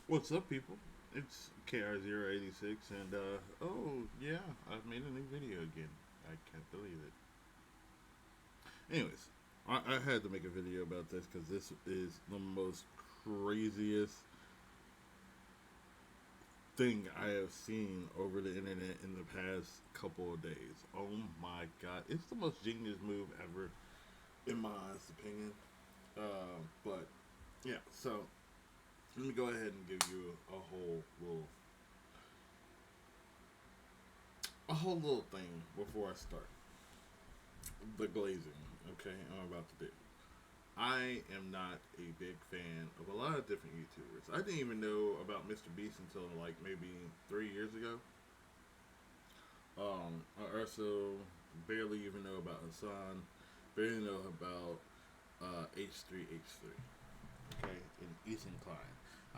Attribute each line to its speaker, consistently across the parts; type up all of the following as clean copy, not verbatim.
Speaker 1: What's up, people? It's KR086, and oh yeah, I've made a new video again. I can't believe it. Anyways, I had to make a video about this because this is the most craziest thing I have seen over the internet in the past couple of days. Oh my god, it's the most genius move ever, in my honest opinion. But yeah, so let me go ahead and give you a whole little thing before I start. The glazing, okay, I'm about to do. I am not a big fan of a lot of different YouTubers. I didn't even know about Mr. Beast until like maybe 3 years ago. I also barely even know about Hassan. Barely know about H3H3. Okay, and Ethan Klein.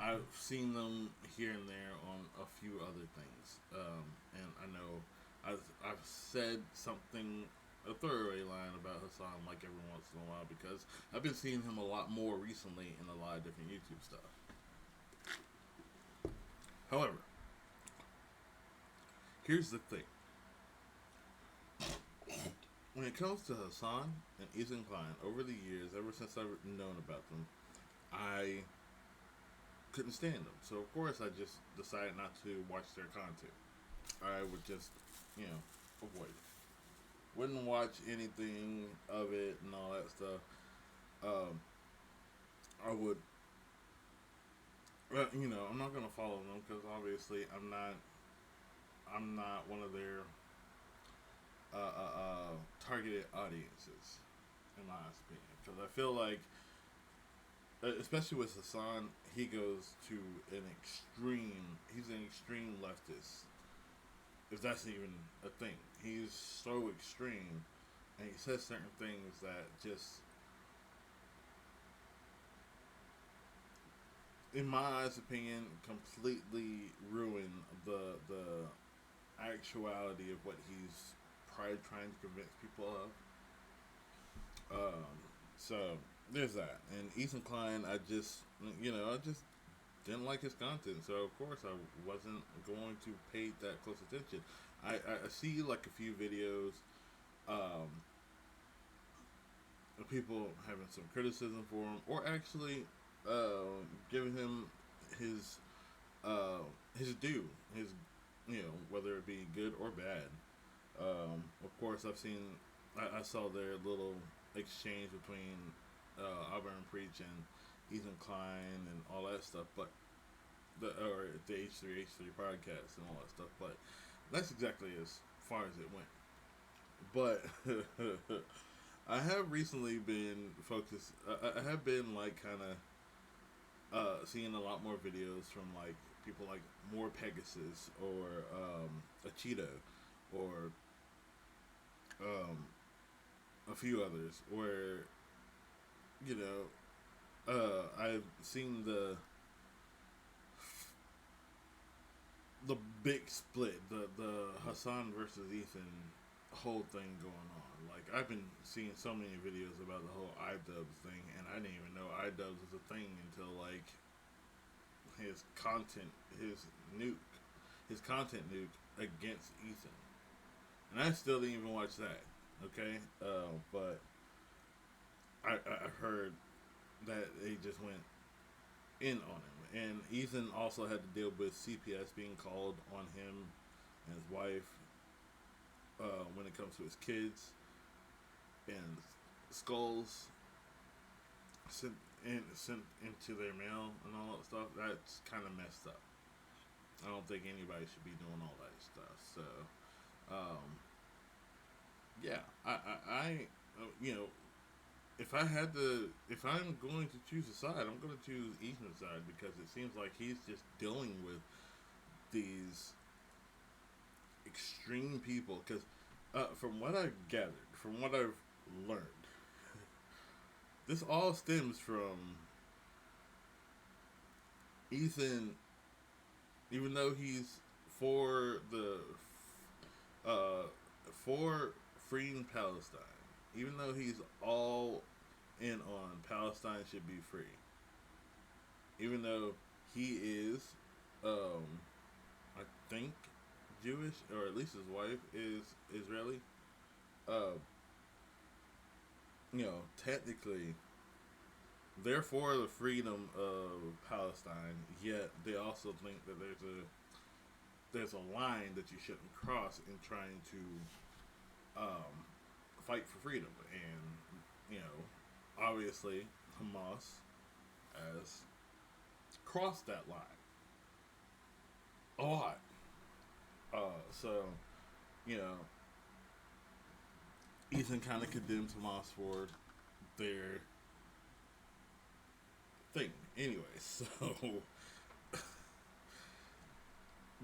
Speaker 1: I've seen them here and there on a few other things, and I know I've said something a throwaway line about Hassan like every once in a while because I've been seeing him a lot more recently in a lot of different YouTube stuff. However, here's the thing: when it comes to Hassan and Ethan Klein, over the years, ever since I've known about them, I couldn't stand them. So of course, I just decided not to watch their content. I would just, you know, avoid it. Wouldn't watch anything of it and all that stuff. Um, I would, I'm not gonna follow them because obviously I'm not one of their targeted audiences, in my opinion. Because I feel like, especially with Hassan, he goes to an extreme. He's an extreme leftist, if that's even a thing. He's so extreme, and he says certain things that just, in my eyes, opinion, completely ruin the actuality of what he's probably trying to convince people of. So there's that. And Ethan Klein, I just didn't like his content, so of course I wasn't going to pay that close attention. I see like a few videos, um, of people having some criticism for him, or actually giving him his uh, his due, his whether it be good or bad. Of course, I saw their little exchange between Auburn Preach and Ethan Klein and all that stuff, but the H3H3 podcast and all that stuff. But that's exactly as far as it went. But I have recently been focused. I have been like kind of seeing a lot more videos from like people like More Pegasus or a Cheeto or um, a few others where you know I've seen the big split, the Hassan versus Ethan whole thing going on. Like I've been seeing so many videos about the whole iDubbbz thing, and I didn't even know iDubbbz was a thing until like his content, nuke, his content nuke against Ethan, and I still didn't even watch that. Okay, but I heard that they just went in on him, and Ethan also had to deal with CPS being called on him and his wife when it comes to his kids and skulls sent sent into their mail and all that stuff. That's kind of messed up. I don't think anybody should be doing all that stuff. So, yeah, if I'm going to choose a side, I'm going to choose Ethan's side because it seems like he's just dealing with these extreme people. Because from what I've gathered, from what I've learned, this all stems from Ethan, even though he's for the uh, for freeing Palestine, even though he's all in on Palestine should be free, even though He is, um, I think, Jewish, or at least his wife is Israeli. Uh, technically, they're for the freedom of Palestine. Yet they also think that there's a line that you shouldn't cross in trying to fight for freedom. And obviously, Hamas has crossed that line a lot. So you know, Ethan kind of condemns Hamas for their thing. Anyway, so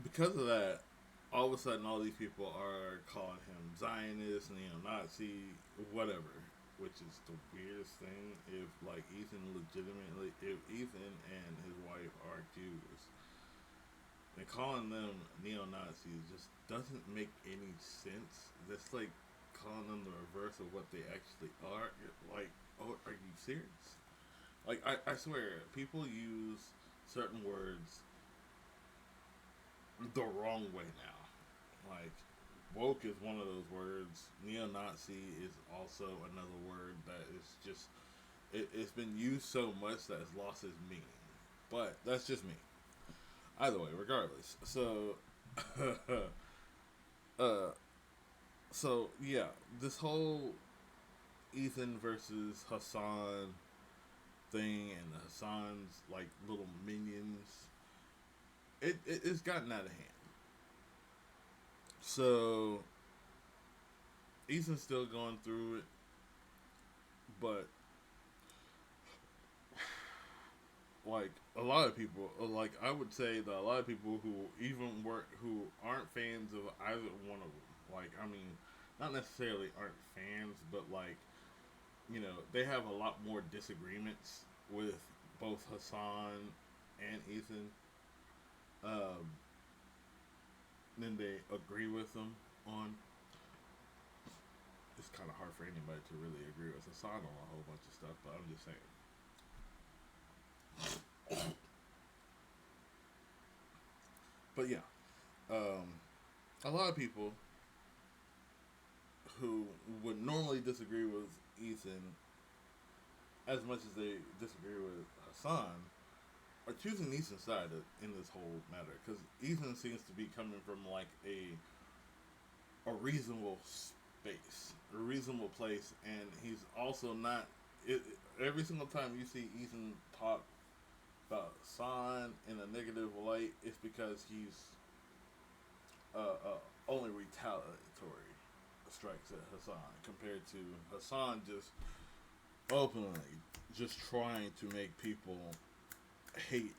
Speaker 1: because of that, all of a sudden, all these people are calling him Zionist, neo-Nazi, whatever. Which is the weirdest thing. If if Ethan and his wife are Jews, and calling them neo-Nazis just doesn't make any sense. That's like calling them the reverse of what they actually are. Like, oh, are you serious? Like, I swear, people use certain words the wrong way now. Like, woke is one of those words. Neo-Nazi is also another word that is just it's been used so much that it's lost its meaning. But that's just me. Either way, regardless. So, uh, yeah, this whole Ethan versus Hassan thing and Hassan's like little minions, it's gotten out of hand. So Ethan's still going through it, but like a lot of people, like I would say that a lot of people who aren't fans of either one of them, like I mean, not necessarily aren't fans, but like they have a lot more disagreements with both Hassan and Ethan, um, than they agree with them on. It's kind of hard for anybody to really agree with Hassan on a whole bunch of stuff, but I'm just saying. But yeah, um, a lot of people who would normally disagree with Ethan as much as they disagree with Hassan are choosing Ethan's side in this whole matter because Ethan seems to be coming from like a reasonable space, a reasonable place, and he's also not. Every single time you see Ethan talk about Hassan in a negative light, it's because he's only retaliatory strikes at Hassan compared to Hassan just openly just trying to make people hate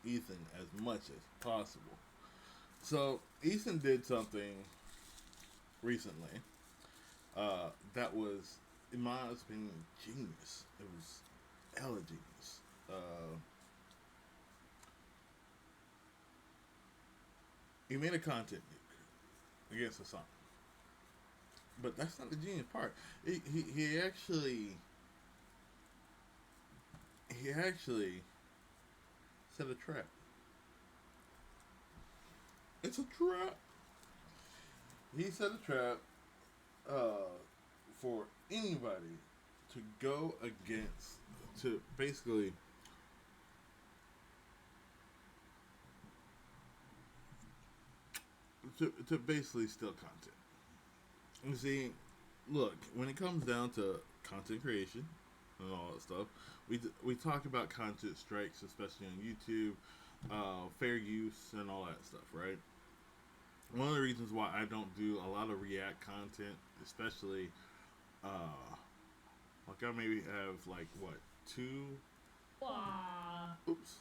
Speaker 1: Ethan as much as possible. So Ethan did something recently that was, in my opinion, genius. It was hella genius. He made a content nuke against Hassan, but that's not the genius part. He actually set a trap. It's a trap. He set a trap for anybody to go against, to basically to basically steal content. You see, look, when it comes down to content creation and all that stuff, we talk about content strikes, especially on YouTube, fair use, and all that stuff, right? One of the reasons why I don't do a lot of React content, especially, like I maybe have like what two? Oops.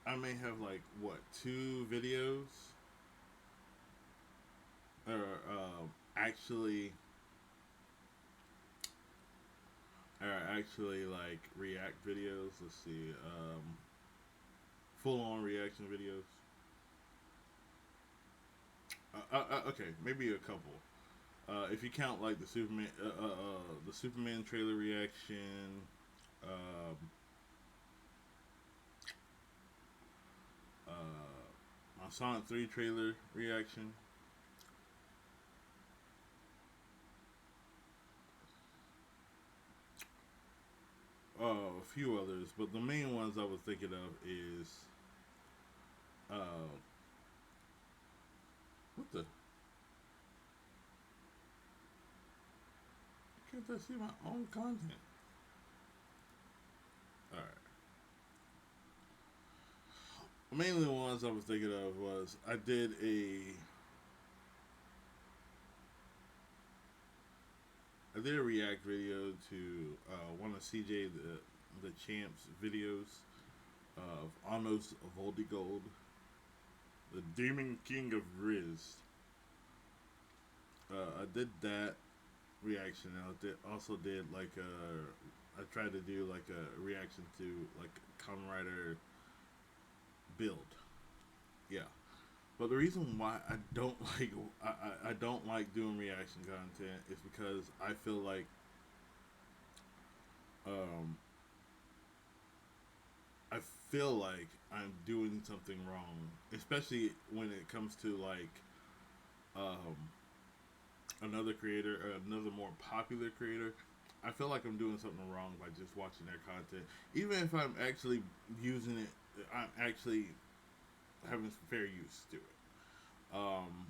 Speaker 1: I may have like what two videos, or actually like React videos. Let's see, full on reaction videos. Okay, maybe a couple. If you count like the Superman trailer reaction, um, Sonic 3 trailer reaction. A few others, but the main ones I was thinking of is uh, what the? Can't I see my own content? All right. Mainly the ones I was thinking of was I did a react video to one of CJ the Champ's videos of Anos Voldigold, the Demon King of Riz. I did that reaction. Also did like I tried to do like a reaction to like Kamen Rider build. Yeah. But the reason why I don't I don't like doing reaction content is because I feel like um I feel like I'm doing something wrong, especially when it comes to like um another creator or another more popular creator. I feel like I'm doing something wrong by just watching their content, even if I'm actually using it. I'm actually having some fair use to it. Um,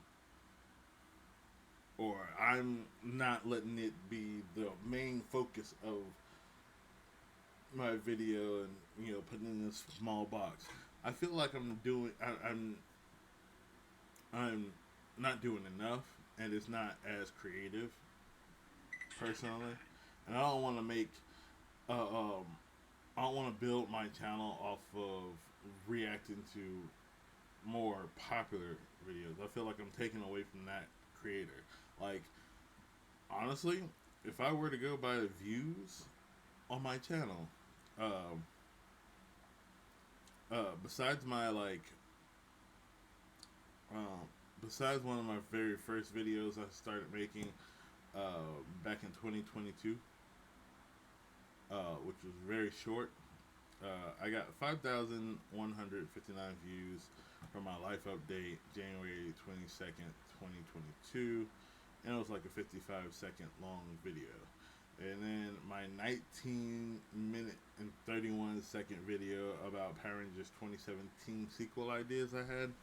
Speaker 1: or I'm not letting it be the main focus of my video and putting it in this small box. I feel like I'm not doing enough, and it's not as creative personally, and I don't want to make I don't want to build my channel off of reacting to more popular videos. I feel like I'm taking away from that creator. Like, honestly, if I were to go by the views on my channel, um, besides my um, besides one of my very first videos I started making back in 2022, which was very short. I got 5,159 views for my life update, January 22nd, 2022, and it was like a 55-second long video. And then my 19-minute and 31-second video about Power Rangers 2017 sequel ideas I had,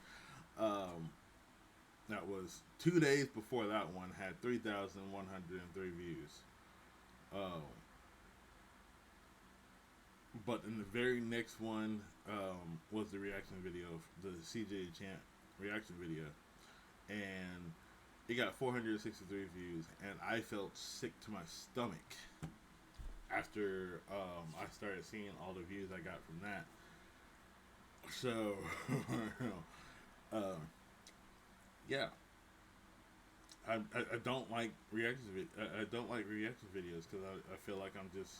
Speaker 1: that was 2 days before that one, had 3,103 views. But in the very next one was the reaction video, the CJ Champ reaction video, and it got 463 views, and I felt sick to my stomach after I started seeing all the views I got from that. So, yeah, I don't like I don't like reaction videos because I feel like I'm just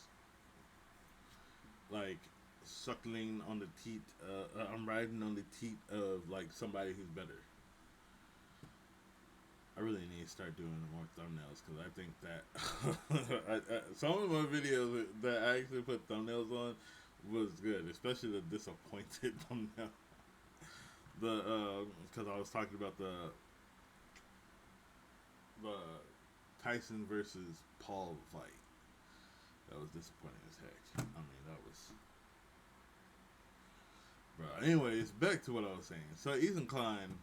Speaker 1: like suckling on the teeth. I'm riding on the teeth of like somebody who's better. I really need to start doing more thumbnails because I think that some of my videos that I actually put thumbnails on was good, especially the disappointed thumbnail. Because I was talking about the Tyson versus Paul fight. That was disappointing as heck. I mean, that was. Bro, anyways, back to what I was saying. So Ethan Klein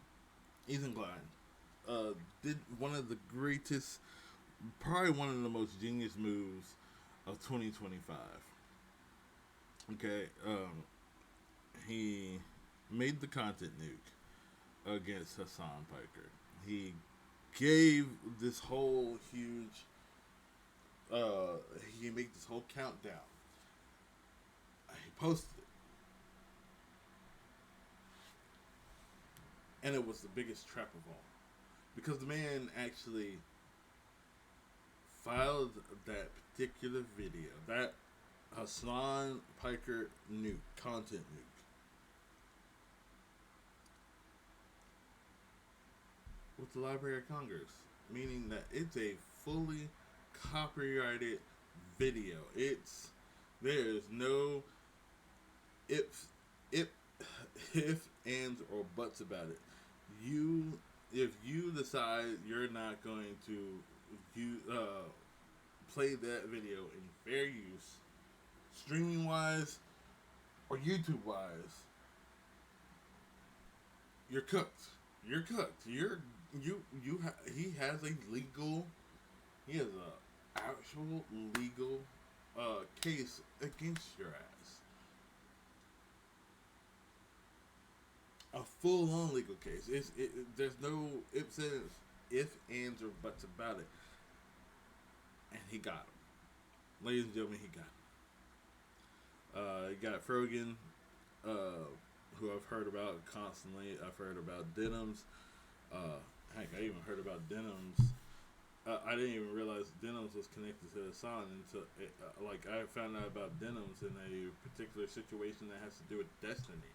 Speaker 1: did one of the greatest, probably one of the most genius moves of 2025. Okay, he made the content nuke against Hassan Piker. He gave this whole huge. He made this whole countdown. He posted it, and it was the biggest trap of all, because the man actually filed that particular video, that Hassan Piker nuke, content nuke, with the Library of Congress, meaning that it's a fully copyrighted video. There's no if if, ands, or buts about it. You, if you decide you're not going to you play that video in fair use, streaming wise or YouTube wise, you're cooked. You're cooked. He has a legal. He has a actual legal case against your ass. A full on legal case. There's no ifs, if, ands, or buts about it. And he got him. Ladies and gentlemen, he got him. He got Frogan, who I've heard about constantly. I've heard about Denims. Heck, I even heard about Denims. I didn't even realize Denims was connected to the song until, I found out about Denims in a particular situation that has to do with Destiny.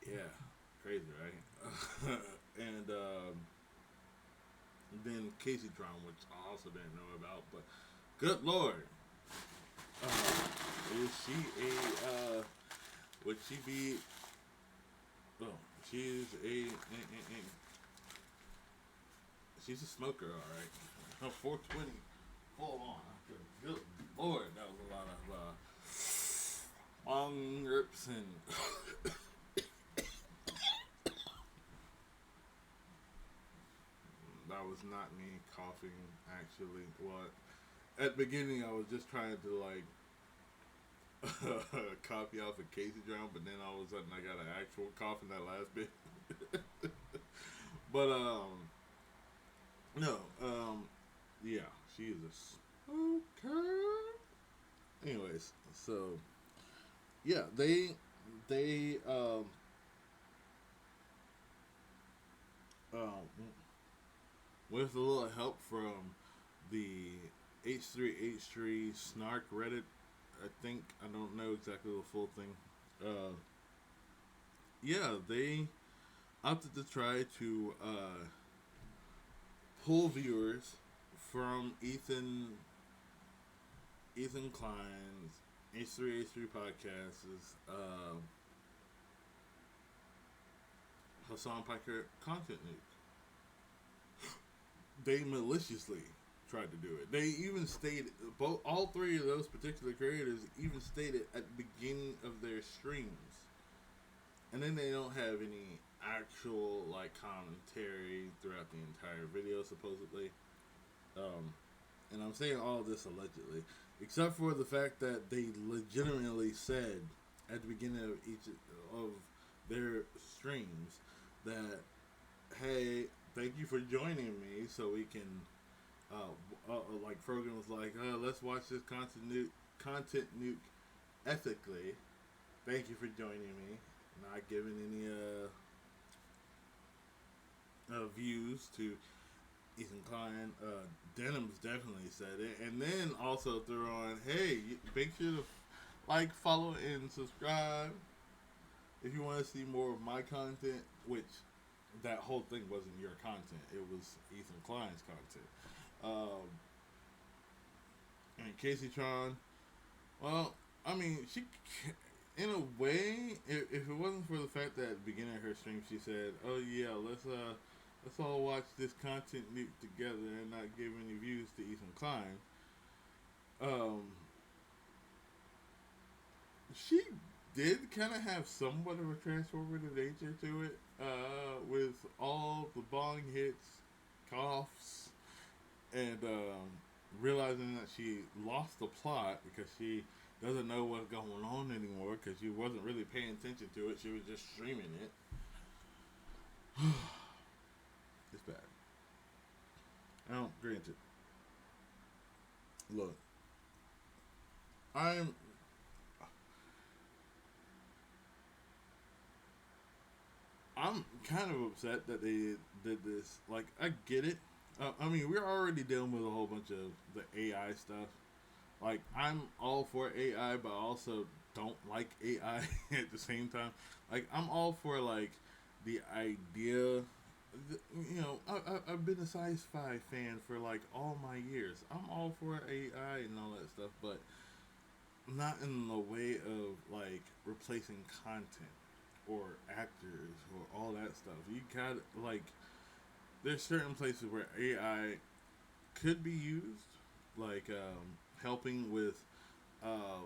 Speaker 1: Yeah, crazy, right? And then Casey Tron, which I also didn't know about, but good lord, is she a? Would she be? Oh, she's she's a smoker, all right. 420, full on. Good lord, that was a lot of long rips and. That was not me coughing, actually. Well, at the beginning, I was just trying to, copy off of Casey Drown, but then all of a sudden I got an actual cough in that last bit. But, no, yeah, she is a smoker. Anyways, so, yeah, they, um, with a little help from the H3H3 Snark Reddit, I don't know exactly the full thing. Yeah, they opted to try to pull viewers from Ethan Klein's H3H3 Podcasts' Hassan Piker content nuke. They maliciously tried to do it. They even stated, all three of those particular creators even stated at the beginning of their streams, and then they don't have any actual commentary throughout the entire video supposedly. And I'm saying all of this allegedly, except for the fact that they legitimately said at the beginning of each of their streams that, hey, thank you for joining me so we can, like Frogan was like, let's watch this content nuke ethically. Thank you for joining me. Not giving any views to Ethan Klein. Denims definitely said it. And then also threw on, hey, make sure to follow, and subscribe if you want to see more of my content, which that whole thing wasn't your content. It was Ethan Klein's content. And Casey Tron, well, I mean, she, in a way, if it wasn't for the fact that at the beginning of her stream she said, oh yeah, let's all watch this content nuke together and not give any views to Ethan Klein. She did kind of have somewhat of a transformative nature to it, with all the bong hits, coughs, and realizing that she lost the plot because she doesn't know what's going on anymore because she wasn't really paying attention to it. She was just streaming it. It's bad. Now, granted, look, I'm kind of upset that they did this. Like, I get it. I mean, we're already dealing with a whole bunch of the AI stuff. Like, I'm all for AI, but I also don't like AI at the same time. Like, I'm all for, the idea. I've been a sci-fi fan for, all my years. I'm all for AI and all that stuff, but not in the way of, replacing content or actors or all that stuff. You got like there's certain places where AI could be used, like helping with uh,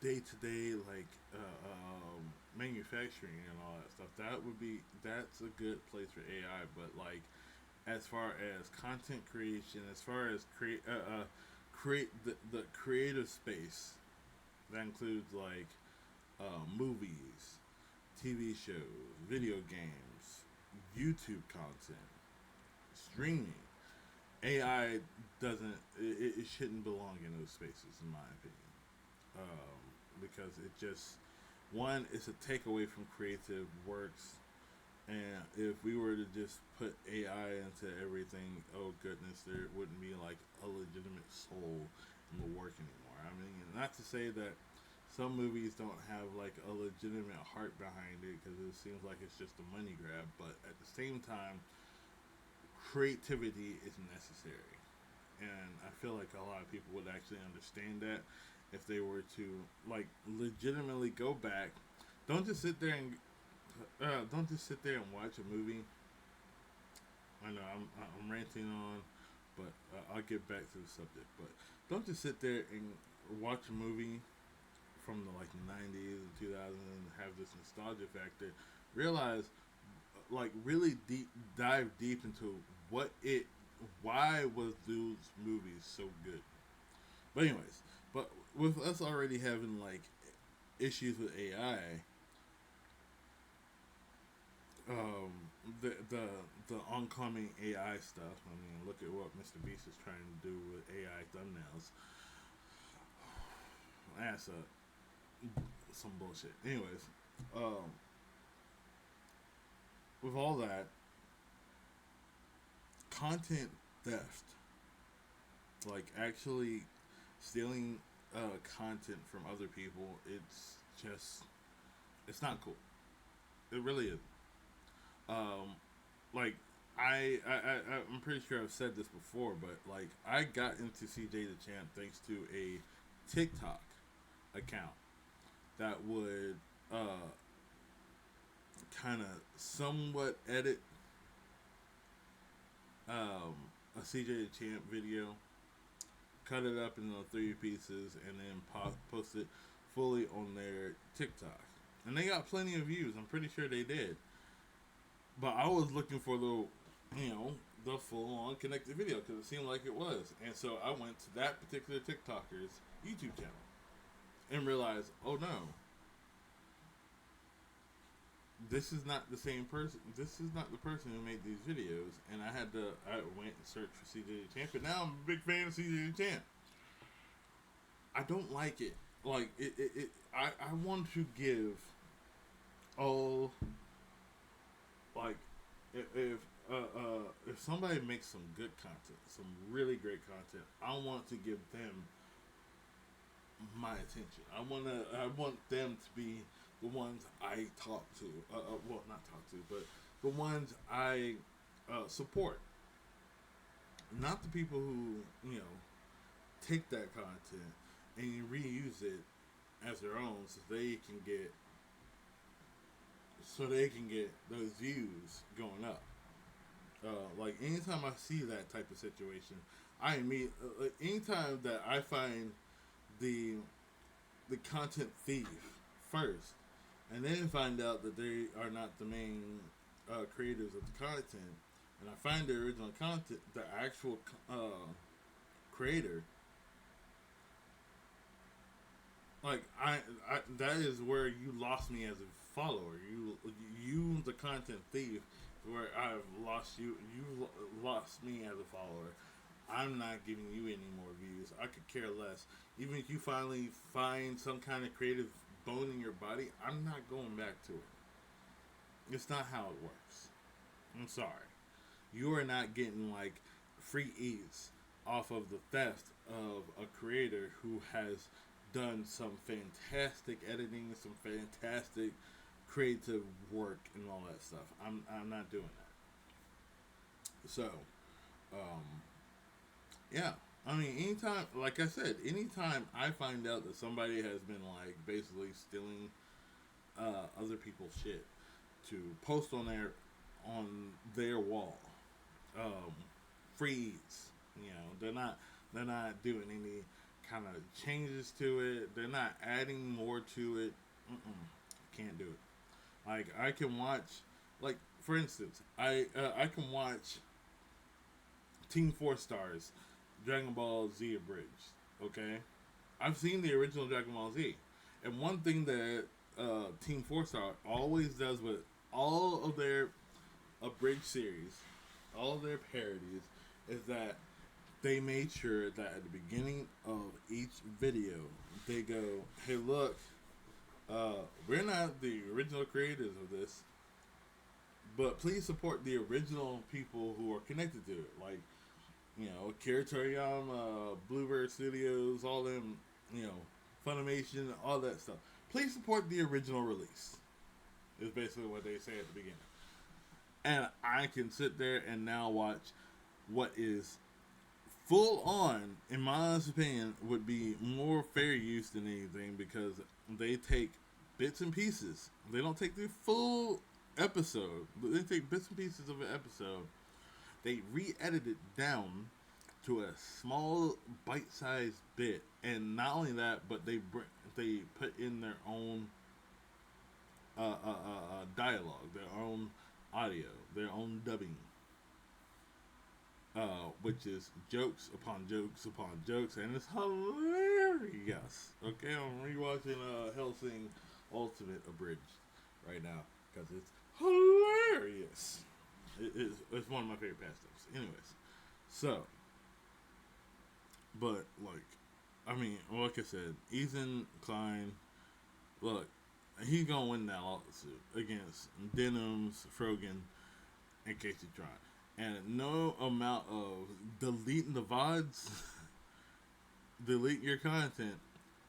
Speaker 1: day to day like manufacturing and all that stuff. That's a good place for AI. But like as far as content creation, as far as create the creative space that includes like movies, TV shows, video games, YouTube content, streaming. AI doesn't. It shouldn't belong in those spaces, in my opinion, because it just one it's a takeaway from creative works. And if we were to just put AI into everything, oh goodness, there wouldn't be like a legitimate soul in the work anymore. I mean, not to say that some movies don't have like a legitimate heart behind it because it seems like it's just a money grab, but at the same time, creativity is necessary. And I feel like a lot of people would actually understand that if they were to like legitimately go back. Don't just sit there and don't just sit there and watch a movie. I know I'm ranting on, but I'll get back to the subject. But don't just sit there and watch a movie from the like the 90s and 2000s and have this nostalgia factor. Realize, like, really dive deep into what it, why was those movies so good. But anyways, but with us already having like issues with AI, um, the oncoming AI stuff. I mean, look at what Mr. Beast is trying to do with AI thumbnails. That's some bullshit. Anyways, um, with all that content theft, like actually stealing content from other people, it's just it's not cool. It really is. Um, like I'm pretty sure I've said this before, but like I got into CJ the Champ thanks to a TikTok account that would kind of somewhat edit a CJ the Champ video, cut it up into three pieces, and then post it fully on their TikTok. And they got plenty of views. I'm pretty sure they did. But I was looking for the full on connected video because it seemed like it was. And so I went to that particular TikToker's YouTube channel and realized, oh no, this is not the same person. This is not the person who made these videos. And I went and searched for CJ the Champ. And now I'm a big fan of CJ the Champ. I don't like it. Like, I want to give all, like, if if somebody makes some good content, some really great content, I want to give them my attention. I want them to be the ones I talk to. Well, not talk to, but the ones I support. Not the people who take that content and reuse it as their own, so they can get those views going up. Like anytime I see that type of situation, anytime that I find the the content thief first, and then find out that they are not the main creators of the content, and I find the original content, the actual creator, like that is where you lost me as a follower. You the content thief, where I've lost you. You lost me as a follower. I'm not giving you any more views. I could care less. Even if you finally find some kind of creative bone in your body, I'm not going back to it. It's not how it works. I'm sorry. You are not getting like free eats off of the theft of a creator who has done some fantastic editing, some fantastic creative work, and all that stuff. I'm not doing that. So, yeah. I mean, anytime, like I said, anytime I find out that somebody has been like basically stealing other people's shit to post on their wall, um, freeze. You know, they're not doing any kind of changes to it. They're not adding more to it. Can't do it. Like I can watch, like for instance, I can watch Team Four Stars, Dragon Ball Z abridged. Okay, I've seen the original Dragon Ball Z, and one thing that Team Four Star always does with all of their abridged series, all of their parodies, is that they made sure that at the beginning of each video, they go, "Hey, look, we're not the original creators of this, but please support the original people who are connected to it, like Kira Toriyama, Bluebird Studios, all them, you know, Funimation, all that stuff. Please support the original release." Is basically what they say at the beginning. And I can sit there and now watch what is full on, in my honest opinion, would be more fair use than anything because they take bits and pieces. They don't take the full episode. They take bits and pieces of an episode. They re-edit it down to a small bite-sized bit, and not only that, but they put in their own dialogue, their own audio, their own dubbing, which is jokes upon jokes upon jokes, and it's hilarious. Okay, I'm rewatching Hellsing Ultimate Abridged right now because it's hilarious. It's one of my favorite pastimes. Anyways, so, but like, I mean, like I said, Ethan Klein, look, he's gonna win that lawsuit against Denims, Frogan, and Casey Tron. And no amount of deleting the VODs, delete your content,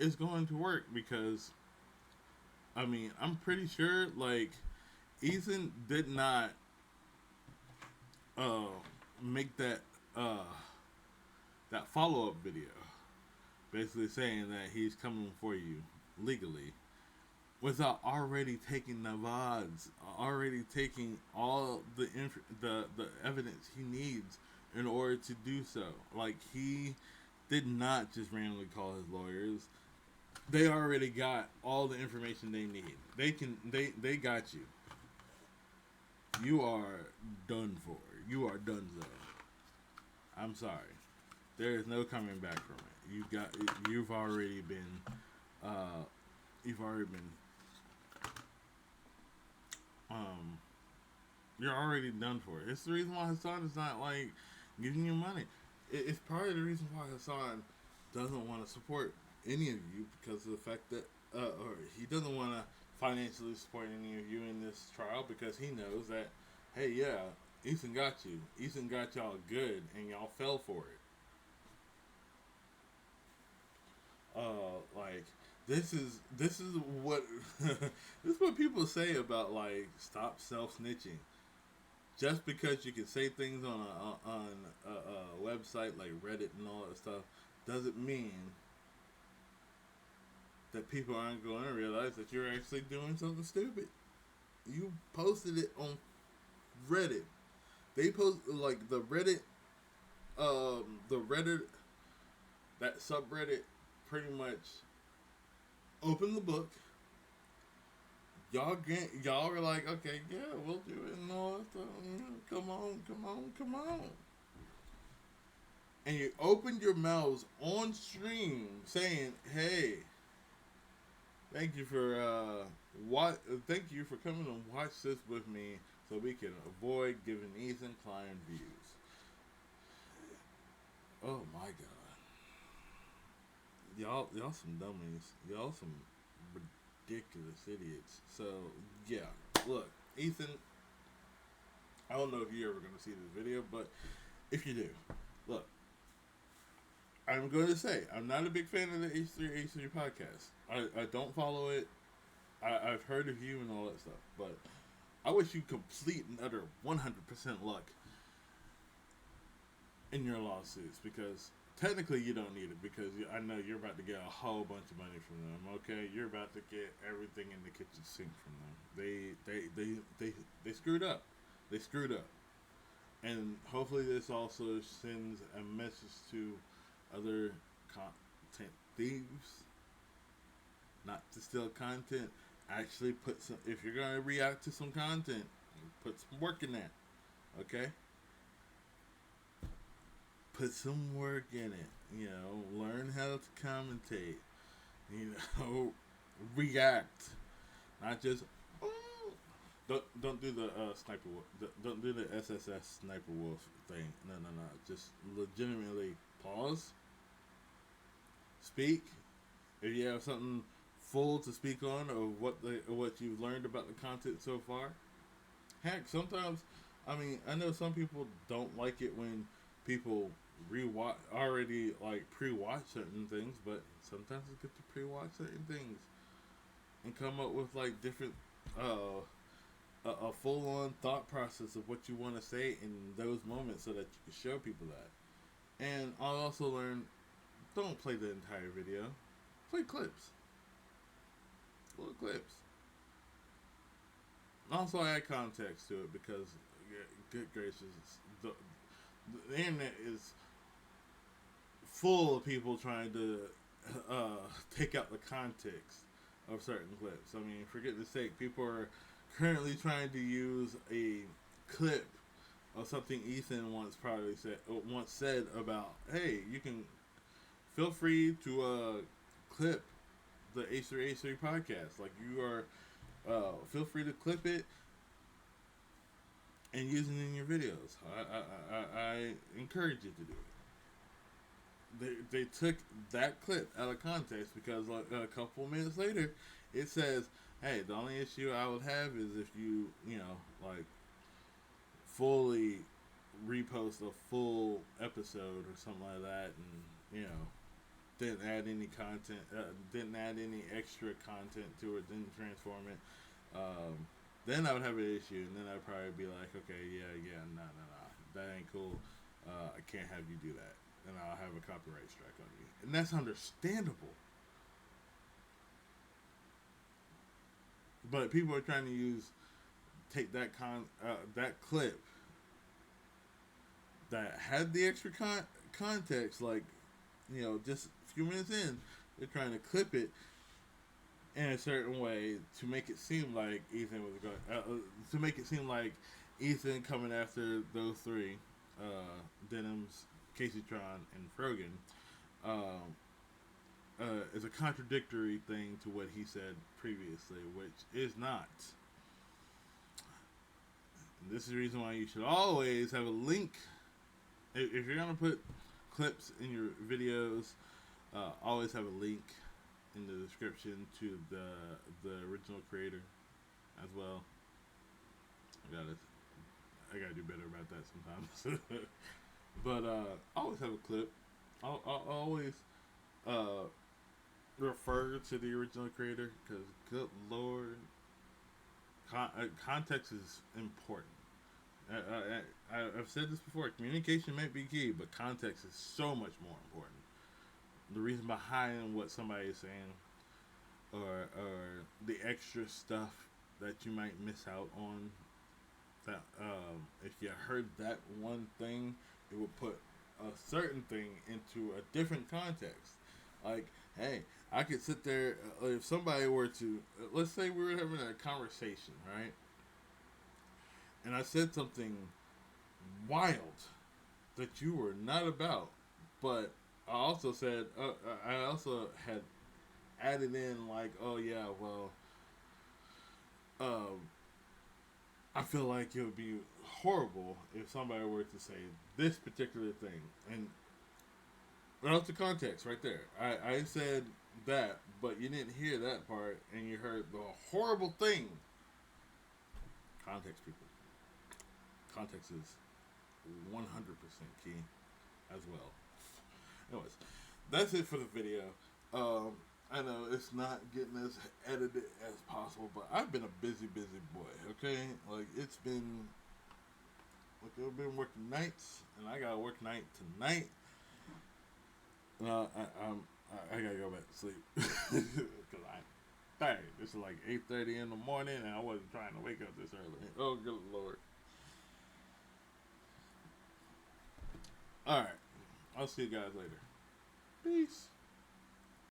Speaker 1: is going to work because, I mean, I'm pretty sure, like, Ethan did not uh, make that follow up video, basically saying that he's coming for you legally, without already taking the VODs, already taking all the evidence he needs in order to do so. Like, he did not just randomly call his lawyers. They already got all the information they need. They got you. You are done for. You are done so. I'm sorry. There is no coming back from it. You've already been you're already done for. It's the reason why Hassan is not like giving you money. It's part of the reason why Hassan doesn't want to support any of you because of the fact that, or he doesn't want to financially support any of you in this trial because he knows that, hey, yeah, Ethan got you. Ethan got y'all good, and y'all fell for it. Like this is what this is what people say about like stop self snitching. Just because you can say things on a website like Reddit and all that stuff doesn't mean that people aren't going to realize that you're actually doing something stupid. You posted it on Reddit. They post like the Reddit, that subreddit pretty much opened the book. Y'all were like, okay, yeah, we'll do it and all that stuff. Come on. And you opened your mouths on stream saying, hey, thank you for thank you for coming and watch this with me so we can avoid giving Ethan Klein views. Oh my god. Y'all some dummies. Y'all some ridiculous idiots. So yeah, look, Ethan, I don't know if you're ever gonna see this video, but if you do, look, I'm going to say I'm not a big fan of the H3H3 podcast. I don't follow it. I've heard of you and all that stuff, but I wish you complete and utter 100% luck in your lawsuits because technically you don't need it because I know you're about to get a whole bunch of money from them. Okay, you're about to get everything in the kitchen sink from them. They screwed up. They screwed up, and hopefully this also sends a message to other content thieves not to steal content. Actually, put some. If you're gonna react to some content, put some work in that. Okay, put some work in it. You know, learn how to commentate. You know, react, not just. "Oh." Don't do the sniper. Don't do the SSS sniper wolf thing. No, no, no. Just legitimately pause. Speak. If you have something full to speak on of what you've learned about the content so far. Heck, sometimes, I mean, I know some people don't like it when people rewatch already like pre-watch certain things, but sometimes it's good to pre-watch certain things and come up with like different uh a full-on thought process of what you want to say in those moments so that you can show people that. And I'll also learn, don't play the entire video, play clips, little clips. Also add context to it because, good gracious, the, the internet is full of people trying to take out the context of certain clips. I mean, for goodness sake, people are currently trying to use a clip of something Ethan once said about, hey, you can feel free to clip the H3H3 podcast. Like you are, feel free to clip it and use it in your videos. I encourage you to do it. They took that clip out of context because like a couple of minutes later, it says, "Hey, the only issue I would have is if you know, like fully repost a full episode or something like that, and you know, didn't add any content, didn't add any extra content to it, didn't transform it. Then I would have an issue, and then I'd probably be like, okay, yeah, nah, that ain't cool. I can't have you do that, and I'll have a copyright strike on you, and that's understandable. But people are trying to take that clip that had the extra context, like you know, just a few minutes in, they're trying to clip it in a certain way to make it seem like Ethan was going to make it seem like Ethan coming after those three, Denims, Casey Tron, and Frogan, um, is a contradictory thing to what he said previously, which is not. And this is the reason why you should always have a link. If you're gonna put clips in your videos, always have a link in the description to the original creator as well. I gotta do better about that sometimes. But always have a clip. I'll always uh, refer to the original creator because, good lord, context is important. I've said this before. Communication might be key, but context is so much more important. The reason behind what somebody is saying, or the extra stuff that you might miss out on. That if you heard that one thing, it would put a certain thing into a different context. Like, hey, I could sit there if somebody were to, let's say we were having a conversation, right? And I said something wild that you were not about, but I also had added in like, oh yeah, well, um, I feel like it would be horrible if somebody were to say this particular thing, and without the context right there, I said that, but you didn't hear that part, and you heard the horrible thing. Context, people. Context is 100% key as well. Anyways, that's it for the video. I know it's not getting as edited as possible, but I've been a busy boy. Okay, like I've been working nights, and I gotta work night tonight. No, I gotta go back to sleep because I'm tired. It's like 8:30 in the morning, and I wasn't trying to wake up this early. Oh, good lord! All right, I'll see you guys later. Peace.